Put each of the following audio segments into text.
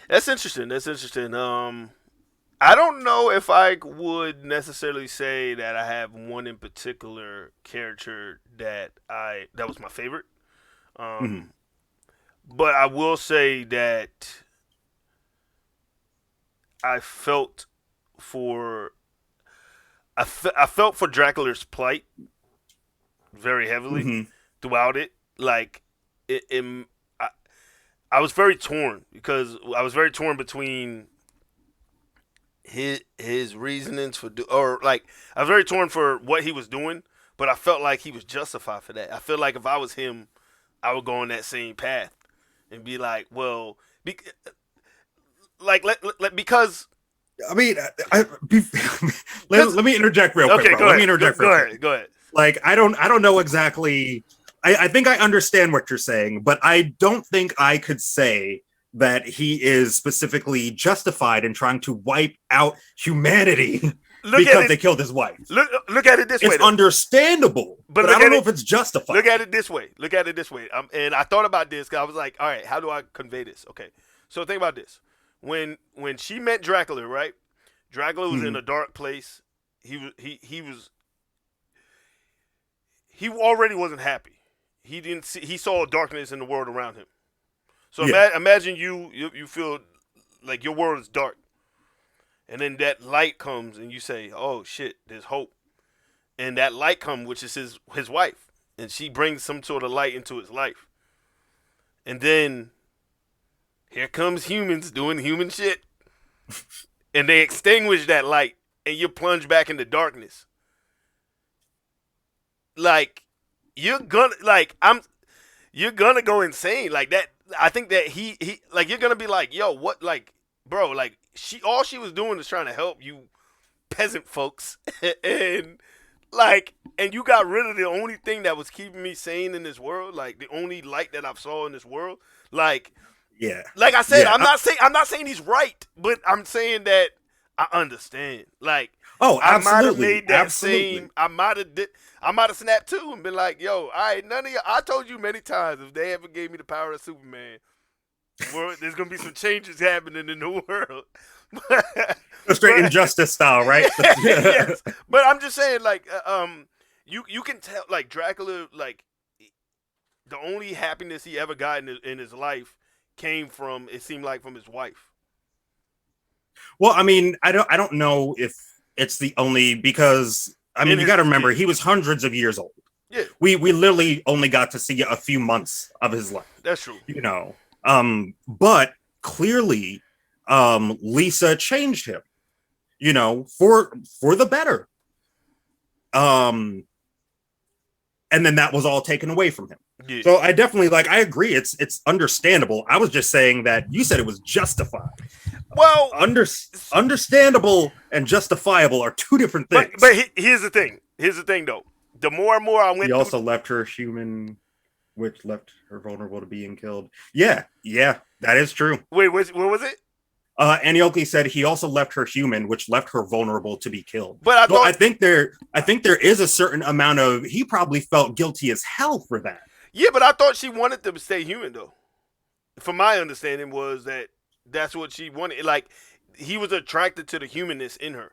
That's interesting. That's interesting. I don't know if I would necessarily say that I have one in particular character that was my favorite. Hmm. Um, but I will say that I felt for I felt for Dracula's plight very heavily Hmm. throughout it. Like, I, I was very torn because I was very torn between his reasonings for or like I was very torn for what he was doing, but I felt like he was justified for that. I feel like if I was him, I would go on that same path and be like, well, like because I mean, because let me interject real quick, okay, bro. go Let me ahead, interject real go quick. ahead, go ahead. Like, I don't know exactly. I think I understand what you're saying, but I don't think I could say that he is specifically justified in trying to wipe out humanity Look at because it. they killed his wife. Look at it this way It's though. understandable, But but I look don't at know it. if it's justified. Look at it this way. Look at it this way. And I thought about this because I was like, all right, how do I convey this? Okay, so think about this. When she met Dracula, right? Dracula was in Mhm. a dark place. He already wasn't happy. He didn't see. He saw darkness in the world around him. So Yeah. imagine you feel like your world is dark, and then that light comes, and you say, "Oh shit, there's hope." And that light comes, which is his wife, and she brings some sort of light into his life. And then here comes humans doing human shit, and they extinguish that light, and you plunge back into darkness. Like you're gonna like I'm you're gonna go insane like that. I think that he like you're gonna be like, yo, what, like, bro, like she was doing is trying to help you peasant folks, and and you got rid of the only thing that was keeping me sane in this world, like the only light that I saw in this world, like Yeah. like I said, Yeah. I'm not saying he's right, but I'm saying that I understand. Like Oh, I might have absolutely. made that Absolutely. same. I might have snapped too and been like, "Yo, all right, none of y'all." I told you many times if they ever gave me the power of Superman, there's gonna be some changes happening in the world. Straight but injustice style, right? yes, but I'm just saying, like, you can tell, like Dracula, like the only happiness he ever got in his life came from, it seemed like, from his wife. Well, I mean, I don't know if it's the only because I In mean, you got his to remember yeah he was hundreds of years old. yeah, We literally only got to see a few months of his life, that's true. you know. But clearly, Lisa changed him, for the better. Um, and then that was all taken away from him. Yeah. So I definitely I agree. It's understandable. I was just saying that you said it was justified. Well, Under, Understandable and justifiable are two different but things. here's the thing. Here's the thing, though. The more and more I He went through, also left her human, which left her vulnerable to being killed. Yeah, yeah, that is true. wait, what was it? Annie Oakley said he also left her human, which left her vulnerable to be killed. But I So thought, I think there is a certain amount of he probably felt guilty as hell for that. yeah, but I thought she wanted them to stay human, though. From my understanding, was that that's what she wanted. Like he was attracted to the humanness in her,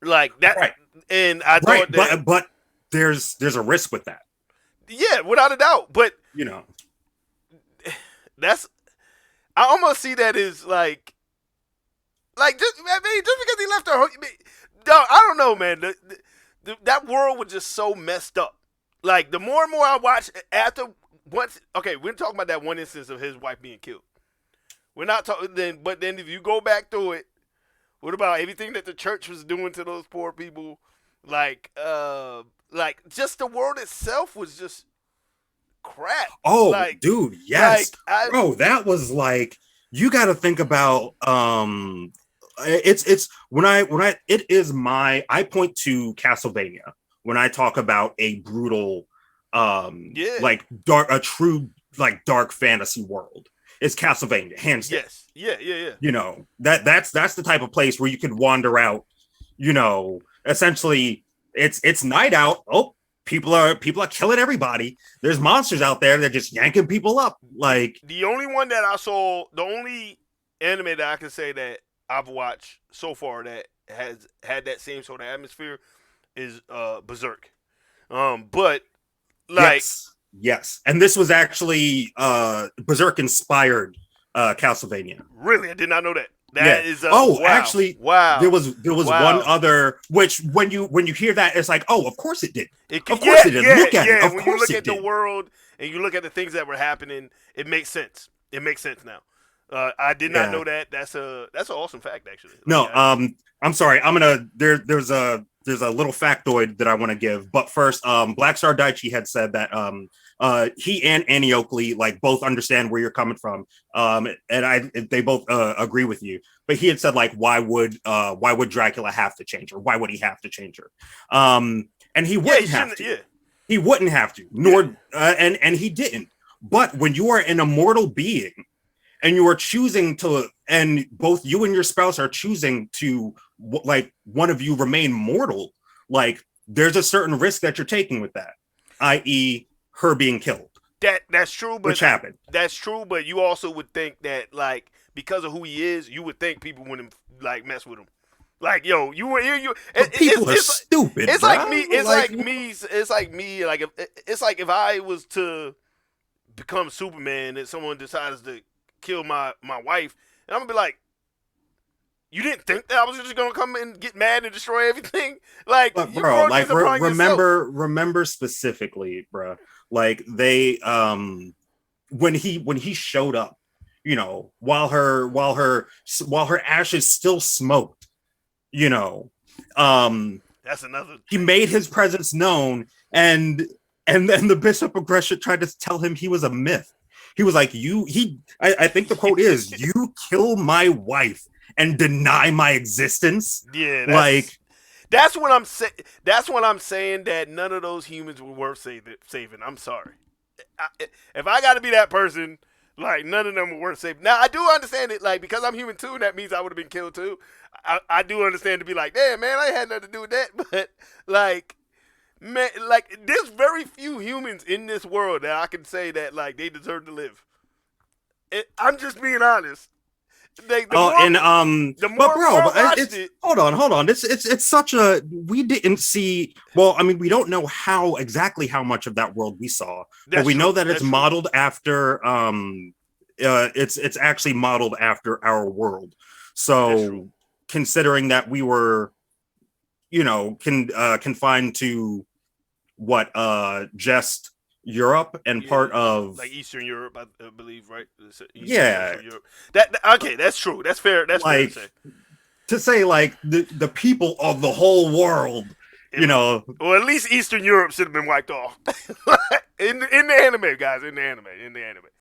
like that, Right, and I right, thought that, but there's a risk with that. yeah, without a doubt. But You know, that's I almost see that as like just I mean, just because he left her, dog, I don't know, man. That world was just so messed up. Like the more and more I watch after once, okay, we're talking about that one instance of his wife being killed. We're not talking then, but then if you go back through it, what about everything that the church was doing to those poor people? Like just the world itself was just crap. oh, Like, dude, yes, like I bro, that was you got to think about it's when I it is my I point to Castlevania when I talk about a brutal yeah, dark a true dark fantasy world. It's Castlevania, hands down. yes, yeah, yeah, yeah. That's the type of place where you could wander out, essentially it's night out. Oh, people are killing everybody. There's monsters out there that are just yanking people up. The only one that I saw, the only anime that I can say that I've watched so far that has had that same sort of atmosphere is Berserk. But like Yes, yes, and this was actually Berserk inspired Castlevania. really, I did not know that. Yeah. That is Oh, wow, actually, wow, there was one wow. other which when you hear that, it's like, oh, of course it did. Of course Yeah, it did. yeah, Look at it. yeah. Of When you course look it at the did. world and you look at the things that were happening, it makes sense. It makes sense now. I did not Yeah. know that. That's an awesome fact, actually. Like, No, I'm sorry. I'm gonna there's a little factoid that I want to give, but first, Black Star Daichi had said that he and Annie Oakley like both understand where you're coming from, and they both agree with you. But he had said like, why would Dracula have to change her? Why would he have to change her? And he yeah, he wouldn't have shouldn't. to. Yeah, He wouldn't have to, yeah. nor and he didn't. But when you are an immortal being and you are choosing to, and both you and your spouse are choosing to, like, one of you remain mortal, like, there's a certain risk that you're taking with that, i.e., her being killed, That's true, but which happened. that's true. But you also would think that like because of who he is, you would think people wouldn't like mess with him. Like yo, But people are stupid, it's like bro. me. It's like me. Like it's like if I was to become Superman and someone decides to kill my wife, and I'm gonna be like, you didn't think that I was just gonna come and get mad and destroy everything? Like but you bro, brought like this upon yourself. remember specifically, bro. Like they when he showed up, while her ashes still smoked, you know, um That's another he thing. made his presence known, and then the Bishop of Gresha tried to tell him he was a myth. He was like, I think the quote is, you kill my wife and deny my existence. Yeah, Like, that's what I'm saying. That's what I'm saying. That none of those humans were worth saving. I'm sorry. If I got to be that person, like none of them were worth saving. Now I do understand it, like because I'm human too. That means I would have been killed too. I do understand to be like, damn man, I had nothing to do with that. But like, man, like there's very few humans in this world that I can say that like they deserve to live. I'm just being honest. Like oh, and the but more bro, I watched it's it, hold on. It's such a, we didn't see. Well, I mean, we don't know exactly how much of that world we saw, but that's we know true. that it's That's true. modeled after it's actually modeled after our world. That's true. So considering that we were, confined to what just Europe and Yeah, part of, like Eastern Europe, I believe, right? Eastern yeah, Central Europe. Okay, that's true. That's fair. That's fair to like say. to say like the people of the whole world, you It, know, well, at least Eastern Europe should have been wiped off in the anime, guys. In the anime.